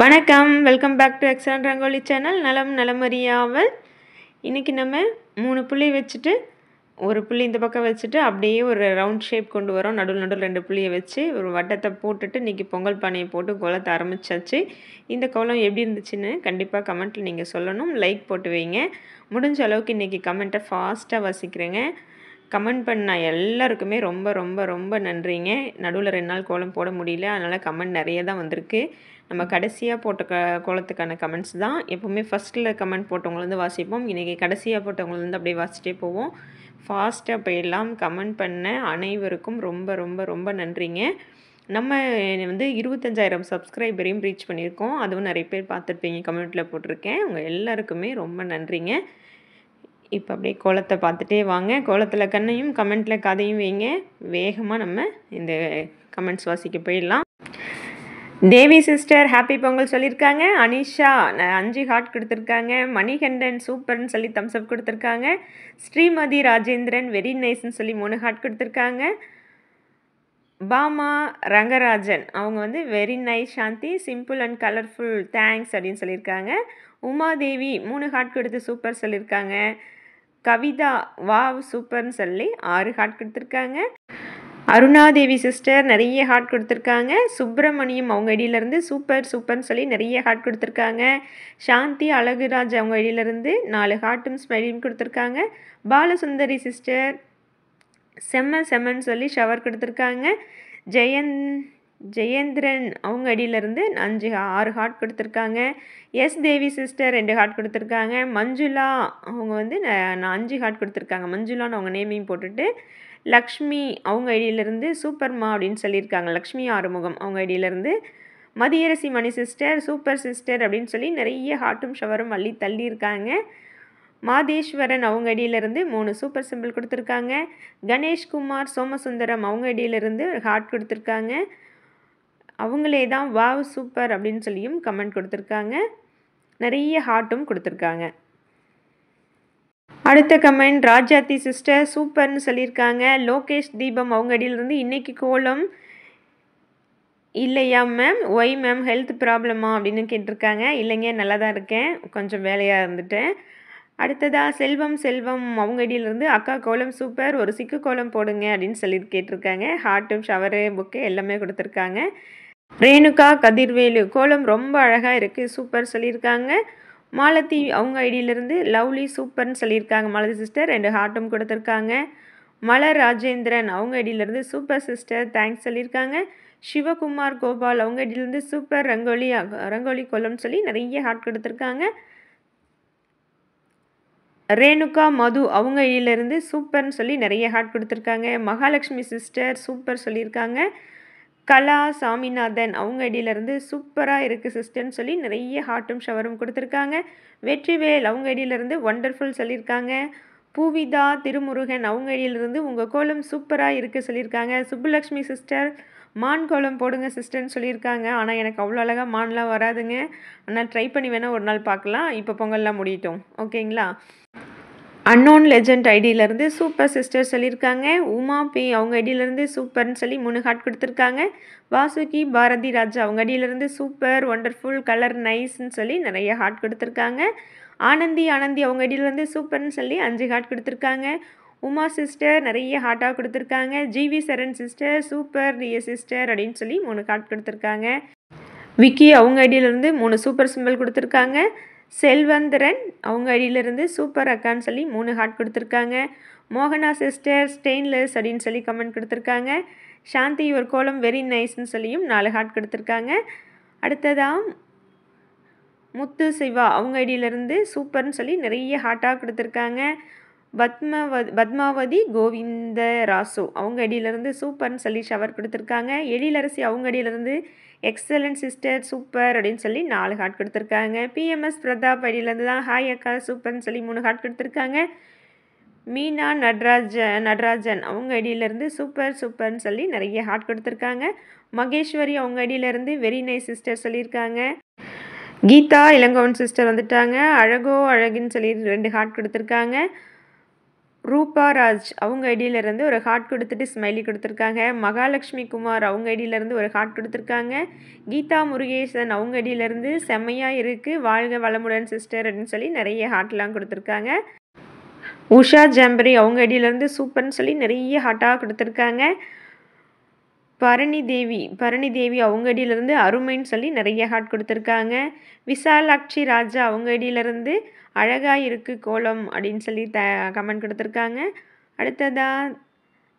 வணக்கம், welcome back to excellent rangoli channel. நலம் நலமறியாவல். இன்றைக்கி நம்ம 3 புள்ளி வச்சுட்டு ஒரு புள்ளி இந்த பக்கம் வச்சுட்டு அப்படியே ஒரு ரவுண்ட் ஷேப் கொண்டு வரோம். நடுவில் 2 புள்ளியை வச்சு ஒரு வட்டத்தை போட்டுட்டு இன்றைக்கி பொங்கல் பானையை போட்டு கோலத்தை ஆரம்பித்தாச்சு. இந்த கோலம் எப்படி இருந்துச்சுன்னு கண்டிப்பாக கமெண்ட்டில் நீங்கள் சொல்லணும். லைக் போட்டு வைங்க. முடிஞ்ச அளவுக்கு இன்றைக்கி கமெண்ட்டை ஃபாஸ்ட்டாக வாசிக்கிறேங்க. கமெண்ட் பண்ண எல்லாருக்குமே ரொம்ப ரொம்ப ரொம்ப நன்றிங்க. நடுவில் 2 நாள் கோலம் போட முடியல, அதனால் கமெண்ட் நிறைய தான் வந்திருக்கு. நம்ம கடைசியாக போட்ட கோலத்துக்கான கமெண்ட்ஸ் தான். எப்போவுமே ஃபஸ்ட்டில் கமெண்ட் போட்டவங்கலேருந்து வாசிப்போம். இன்றைக்கி கடைசியாக போட்டவங்கலேருந்து அப்படியே வாசிச்சிட்டே போவோம். ஃபாஸ்ட்டாக போயிடலாம். கமெண்ட் பண்ண அனைவருக்கும் ரொம்ப ரொம்ப ரொம்ப நன்றிங்க. நம்ம 25,000 சப்ஸ்கிரைபரையும் ரீச் பண்ணியிருக்கோம். அதுவும் நிறைய பேர் பார்த்துருப்பீங்க, கமெண்ட்டில் போட்டிருக்கேன். உங்கள் எல்லாருக்குமே ரொம்ப நன்றிங்க. இப்போ அப்படியே கோலத்தை பார்த்துட்டே வாங்க. கோலத்தில் கண்ணையும் கமெண்ட்டில் கதையும் வைங்க. வேகமாக நம்ம இந்த கமெண்ட்ஸ் வாசிக்க போயிடலாம். தேவி சிஸ்டர் ஹாப்பி பொங்கல் சொல்லியிருக்காங்க. அனிஷா 5 ஹார்ட் கொடுத்துருக்காங்க. மணிகண்டன் சூப்பர்னு சொல்லி தம்ஸ்அப் கொடுத்துருக்காங்க. ஸ்ரீமதி ராஜேந்திரன் வெரி நைஸ்ன்னு சொல்லி 3 ஹார்ட் கொடுத்துருக்காங்க. பாமா ரங்கராஜன் அவங்க very nice Shanti, simple and colourful, thanks அப்படின்னு சொல்லியிருக்காங்க. உமாதேவி 3 ஹார்ட் கொடுத்து சூப்பர் சொல்லியிருக்காங்க. கவிதா வாவ் சூப்பர்னு சொல்லி 6 ஹார்ட் கொடுத்துருக்காங்க. அருணாதேவி சிஸ்டர் நிறைய ஹார்ட் கொடுத்துருக்காங்க. சுப்பிரமணியம் அவங்க ஐடியிலேருந்து சூப்பர் சூப்பர்னு சொல்லி நிறைய ஹார்ட் கொடுத்துருக்காங்க. சாந்தி அழகுராஜ் அவங்க ஐடியிலேருந்து 4 ஹார்ட்டும் ஸ்மைலியும் கொடுத்துருக்காங்க. பாலசுந்தரி சிஸ்டர் செம்மன்னு சொல்லி ஷவர் கொடுத்துருக்காங்க. ஜெயேந்திரன் அவங்க ஐடியிலேருந்து 6 ஹார்ட் கொடுத்துருக்காங்க. எஸ் தேவி சிஸ்டர் 2 ஹார்ட் கொடுத்துருக்காங்க. மஞ்சுளா அவங்க 5 ஹார்ட் கொடுத்துருக்காங்க. மஞ்சுளான்னு அவங்க நேமையும் போட்டுட்டு லக்ஷ்மி அவங்க ஐடியிலேருந்து சூப்பர்மா அப்படின்னு சொல்லியிருக்காங்க. லக்ஷ்மி ஆறுமுகம் அவங்க ஐடியிலேருந்து. மதியரசி மணி சிஸ்டர் சூப்பர் சிஸ்டர் அப்படின்னு சொல்லி நிறைய ஹார்ட்டும் ஷவரும் அள்ளி தள்ளியிருக்காங்க. மாதேஸ்வரன் அவங்க ஐடியிலேருந்து 3 சூப்பர் சிம்பிள் கொடுத்துருக்காங்க. கணேஷ்குமார் சோமசுந்தரம் அவங்க ஐடியிலேருந்து ஹார்ட் கொடுத்துருக்காங்க. அவங்களே தான் வாவ் சூப்பர் அப்படின்னு சொல்லியும் கமெண்ட் கொடுத்துருக்காங்க. நிறைய ஹார்ட்டும் கொடுத்துருக்காங்க. அடுத்த கமெண்ட் ராஜாத்தி சிஸ்டர் சூப்பர்னு சொல்லியிருக்காங்க. லோகேஷ் தீபம் அவங்க அடியிலிருந்து இன்றைக்கி கோலம் இல்லையா மேம், ஒய் மேம், ஹெல்த் ப்ராப்ளமா அப்படின்னு கேட்டிருக்காங்க. இல்லைங்க, நல்லா தான் இருக்கேன், கொஞ்சம் வேலையாக இருந்துட்டேன். அடுத்ததாக செல்வம் அவங்க அடியிலிருந்து அக்கா கோலம் சூப்பர், ஒரு சிக்கு கோலம் போடுங்க அப்படின்னு சொல்லி கேட்டிருக்காங்க. ஹார்ட்டும் ஷவரு புக்கு எல்லாமே கொடுத்துருக்காங்க. ரேணுகா கதிர்வேலு கோலம் ரொம்ப அழகாக இருக்குது சூப்பர் சொல்லியிருக்காங்க. மாலதி அவங்க ஐடியிலேருந்து லவ்லி சூப்பர்னு சொல்லியிருக்காங்க. மாலதி சிஸ்டர் 2 ஹார்ட்டும் கொடுத்துருக்காங்க. மலர் ராஜேந்திரன் அவங்க ஐடியிலேருந்து சூப்பர் சிஸ்டர் தேங்க்ஸ் சொல்லியிருக்காங்க. சிவகுமார் கோபால் அவங்க ஐடியிலேருந்து சூப்பர் ரங்கோலி கோலம்னு சொல்லி நிறைய ஹார்ட் கொடுத்துருக்காங்க. ரேணுகா மது அவங்க ஐடியிலேருந்து சூப்பர்னு சொல்லி நிறைய ஹார்ட் கொடுத்துருக்காங்க. மகாலட்சுமி சிஸ்டர் சூப்பர் சொல்லியிருக்காங்க. கலா சாமிநாதன் அவங்க ஐடியிலேருந்து சூப்பராக இருக்குது சிஸ்டர்னு சொல்லி நிறைய ஹார்ட்டும் ஷவரும் கொடுத்துருக்காங்க. வெற்றிவேல் அவங்க ஐடியிலேருந்து ஒண்டர்ஃபுல் சொல்லியிருக்காங்க. பூவிதா திருமுருகன் அவங்க ஐடியிலேருந்து உங்கள் கோலம் சூப்பராக இருக்குது சொல்லியிருக்காங்க. சுப்புலக்ஷ்மி சிஸ்டர் மான் கோலம் போடுங்க சிஸ்டர்னு சொல்லியிருக்காங்க. ஆனால் எனக்கு அவ்வளோ அழகாக மான்லாம் வராதுங்க, ஆனால் ட்ரை பண்ணி வேணால் ஒரு நாள் பார்க்கலாம். இப்போ பொங்கல்லாம் முடியட்டும், ஓகேங்களா. அன்னோன் லெஜண்ட் ஐடியிலேருந்து சூப்பர் சிஸ்டர் சொல்லியிருக்காங்க. உமா பி அவங்க ஐடியிலேருந்து சூப்பர்னு சொல்லி 3 ஹார்ட் கொடுத்துருக்காங்க. வாசுகி பாரதி ராஜா அவங்க ஐடியிலேருந்து சூப்பர் ஒண்டர்ஃபுல் கலர் நைஸ்ன்னு சொல்லி நிறைய ஹார்ட் கொடுத்துருக்காங்க. ஆனந்தி அவங்க ஐடியிலேருந்து சூப்பர்னு சொல்லி 5 ஹார்ட் கொடுத்துருக்காங்க. உமா சிஸ்டர் நிறைய ஹார்ட்டாக கொடுத்துருக்காங்க. ஜிவி சரண் சிஸ்டர் சூப்பர் டிஎஸ் சிஸ்டர் அப்படின்னு சொல்லி 3 ஹார்ட் கொடுத்துருக்காங்க. விக்கி அவங்க ஐடியிலேருந்து 3 சூப்பர் சிம்பிள் கொடுத்துருக்காங்க. செல்வந்திரன் அவங்க ஐடியிலேருந்து சூப்பர் அக்கான்னு சொல்லி 3 ஹார்ட் கொடுத்துருக்காங்க. மோகனா சிஸ்டர் ஸ்டெயின்லெஸ் அப்படின்னு சொல்லி கமெண்ட் கொடுத்துருக்காங்க. சாந்தி ஒரு கோலம் வெரி நைஸ்ன்னு சொல்லியும் 4 ஹார்ட் கொடுத்துருக்காங்க. அடுத்ததாக முத்து சிவா அவங்க ஐடியிலேருந்து சூப்பர்னு சொல்லி நிறைய ஹார்ட்டாக கொடுத்துருக்காங்க. பத்மாவதி கோவிந்த ராசு அவங்க ஐடியிலேருந்து சூப்பர்னு சொல்லி ஷவர் கொடுத்துருக்காங்க. எழிலரசி அவங்க ஐடியிலேருந்து எக்ஸலண்ட் சிஸ்டர் சூப்பர் அப்படின்னு சொல்லி 4 ஹார்ட் கொடுத்துருக்காங்க. பிஎம்எஸ் பிரதாப் ஐடியிலேருந்து தான் ஹாய் அக்கா சூப்பர்னு சொல்லி 3 ஹார்ட் கொடுத்துருக்காங்க. மீனா நடராஜன் அவங்க ஐடியிலேருந்து சூப்பர்னு சொல்லி நிறைய ஹார்ட் கொடுத்துருக்காங்க. மகேஸ்வரி அவங்க ஐடியிலேருந்து வெரி நைஸ் சிஸ்டர் சொல்லியிருக்காங்க. கீதா இளங்கோவன் சிஸ்டர் வந்துட்டாங்க. அழகுன்னு சொல்லி 2 ஹார்ட் கொடுத்துருக்காங்க. ரூபா ராஜ் அவங்க ஐடியிலேருந்து ஒரு ஹார்ட் கொடுத்துட்டு ஸ்மைலி கொடுத்துருக்காங்க. மகாலட்சுமி குமார் அவங்க ஐடியிலேருந்து ஒரு ஹார்ட் கொடுத்துருக்காங்க. கீதா முருகேசன் அவங்க ஐடியிலேருந்து செம்மையாக இருக்குது, வாழ்க வளமுடன் சிஸ்டர் அப்படின்னு சொல்லி நிறைய ஹார்ட்லாம் கொடுத்துருக்காங்க. உஷா ஜம்பரி அவங்க ஐடியிலேருந்து சூப்பர்னு சொல்லி நிறைய ஹார்ட்டாக கொடுத்துருக்காங்க. பரணி தேவி அவங்க ஐடியிலேருந்து அருமைன்னு சொல்லி நிறைய ஹார்ட் கொடுத்துருக்காங்க. விசாலாட்சி ராஜா அவங்க ஐடியிலேருந்து அழகாக இருக்குது கோலம் அப்படின்னு சொல்லி கமெண்ட் கொடுத்துருக்காங்க. அடுத்ததாக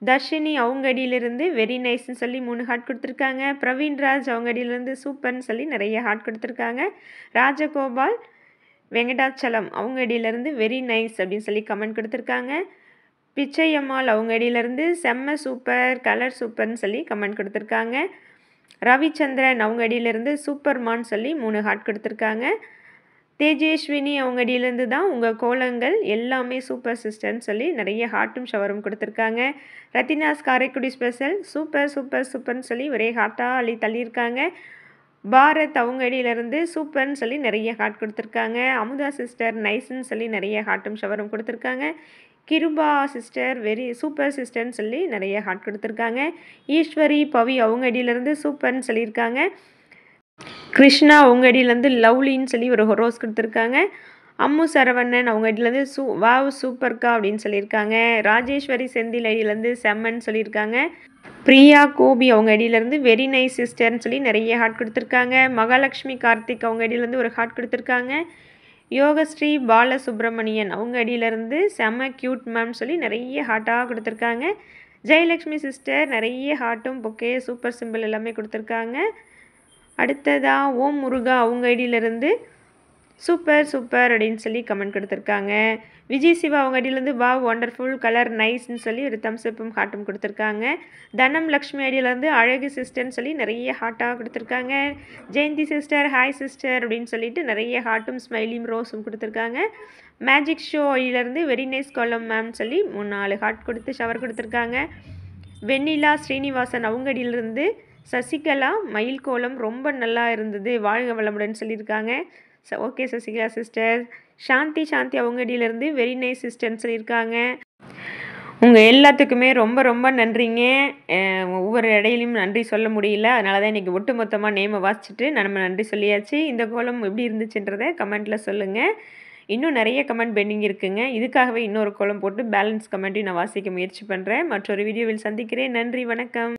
தர்ஷினி அவங்க ஐடியிலேருந்து வெரி நைஸ்ன்னு சொல்லி 3 ஹார்ட் கொடுத்துருக்காங்க. பிரவீன்ராஜ் அவங்க ஐடியிலேருந்து சூப்பர்னு சொல்லி நிறைய ஹார்ட் கொடுத்துருக்காங்க. ராஜகோபால் வெங்கடாச்சலம் அவங்க ஐடியிலேருந்து வெரி நைஸ் அப்படின்னு சொல்லி கமெண்ட் கொடுத்துருக்காங்க. பிச்சையம்மாள் அவங்க ஐடியிலேருந்து செம்ம சூப்பர், கலர் சூப்பர்னு சொல்லி கமெண்ட் கொடுத்துருக்காங்க. ரவிச்சந்திரன் அவங்க ஐடியிலேருந்து சூப்பர்மான்னு சொல்லி 3 ஹார்ட் கொடுத்துருக்காங்க. தேஜேஸ்வினி அவங்க ஐடியிலேருந்து தான் உங்கள் கோலங்கள் எல்லாமே சூப்பர் சிஸ்டர்னு சொல்லி நிறைய ஹார்ட்டும் ஷவரும் கொடுத்துருக்காங்க. ரத்தினாஸ் காரைக்குடி ஸ்பெஷல் சூப்பர் சூப்பர் சூப்பர்னு சொல்லி ஒரே ஹார்ட்டாக தள்ளியிருக்காங்க. பாரத் அவங்க ஐடியிலேருந்து சூப்பர்னு சொல்லி நிறைய ஹார்ட் கொடுத்துருக்காங்க. அமுதா சிஸ்டர் நைஸ்ன்னு சொல்லி நிறைய ஹார்ட்டும் ஷவரும் கொடுத்துருக்காங்க. கிருபா சிஸ்டர் வெரி சூப்பர் சிஸ்டர்னு சொல்லி நிறைய ஹார்ட் கொடுத்துருக்காங்க. ஈஸ்வரி பவி அவங்க ஐடியிலேருந்து சூப்பர்னு சொல்லியிருக்காங்க. கிருஷ்ணா அவங்க ஐடியிலேருந்து லவ்லின்னு சொல்லி ஒரு ரோஸ் கொடுத்துருக்காங்க. அம்மு சரவணன் அவங்க ஐடியிலேருந்து வாவ் சூப்பர்க்கா அப்படின்னு சொல்லியிருக்காங்க. ராஜேஸ்வரி செந்தில் ஐடியிலேருந்து செம்மன்னு சொல்லியிருக்காங்க. பிரியா கோபி அவங்க ஐடியிலேருந்து வெரி நைஸ் சிஸ்டர்னு சொல்லி நிறைய ஹார்ட் கொடுத்துருக்காங்க. மகாலட்சுமி கார்த்திக் அவங்க ஐடியிலேருந்து ஒரு ஹார்ட் கொடுத்துருக்காங்க. யோகஸ்ரீ பாலசுப்ரமணியன் அவங்க ஐடியிலேருந்து செம்ம க்யூட் மேம்னு சொல்லி நிறைய ஹார்ட்டாக கொடுத்துருக்காங்க. ஜெயலக்ஷ்மி சிஸ்டர் நிறைய ஹார்ட்டும் பொக்கே சூப்பர் சிம்பிள் எல்லாமே கொடுத்துருக்காங்க. அடுத்ததாக ஓம் முருகா அவங்க ஐடியிலேருந்து சூப்பர் சூப்பர் அப்படின்னு சொல்லி கமெண்ட் கொடுத்துருக்காங்க. விஜய் சிவா அவங்க ஐடியிலேருந்து வாவ் ஒண்டர்ஃபுல் கலர் நைஸ்ன்னு சொல்லி ஒரு தம்ஸ்அப்பும் ஹார்ட்டும் கொடுத்துருக்காங்க. தனம் லக்ஷ்மி ஐடியிலேருந்து அழகு சிஸ்டர்னு சொல்லி நிறைய ஹார்ட்டாக கொடுத்துருக்காங்க. ஜெயந்தி சிஸ்டர் ஹாய் சிஸ்டர் அப்படின்னு சொல்லிட்டு நிறைய ஹார்ட்டும் ஸ்மைலியும் ரோஸும் கொடுத்துருக்காங்க. மேஜிக் ஷோ ஐடியிலேருந்து வெரி நைஸ் கோலம் மேம்னு சொல்லி 4 ஹார்ட் கொடுத்து ஷவர் கொடுத்துருக்காங்க. வெண்ணிலா ஸ்ரீனிவாசன் அவங்க ஐடியிலேருந்து சசிகலா மயில் கோலம் ரொம்ப நல்லா இருந்தது, வாழ்க வளமுடன் சொல்லியிருக்காங்க. Okay Sasikala sister. சாந்தி அவங்க ஐடியிலேருந்து வெரி நைஸ் சிஸ்டர்னு சொல்லியிருக்காங்க. உங்கள் எல்லாத்துக்குமே ரொம்ப ரொம்ப நன்றிங்க. ஒவ்வொரு இடையிலையும் நன்றி சொல்ல முடியல, அதனால தான் இன்றைக்கி ஒட்டு மொத்தமாக நேமை வாசிச்சுட்டு நம்ம நன்றி சொல்லியாச்சு. இந்த கோலம் எப்படி இருந்துச்சுன்றதை கமெண்ட்டில் சொல்லுங்கள். இன்னும் நிறைய கமெண்ட் பெண்டிங் இருக்குங்க. இதுக்காகவே இன்னொரு கோலம் போட்டு பேலன்ஸ் கமெண்ட்டையும் நான் வாசிக்க முயற்சி பண்ணுறேன். மற்றொரு வீடியோவில் சந்திக்கிறேன். நன்றி, வணக்கம்.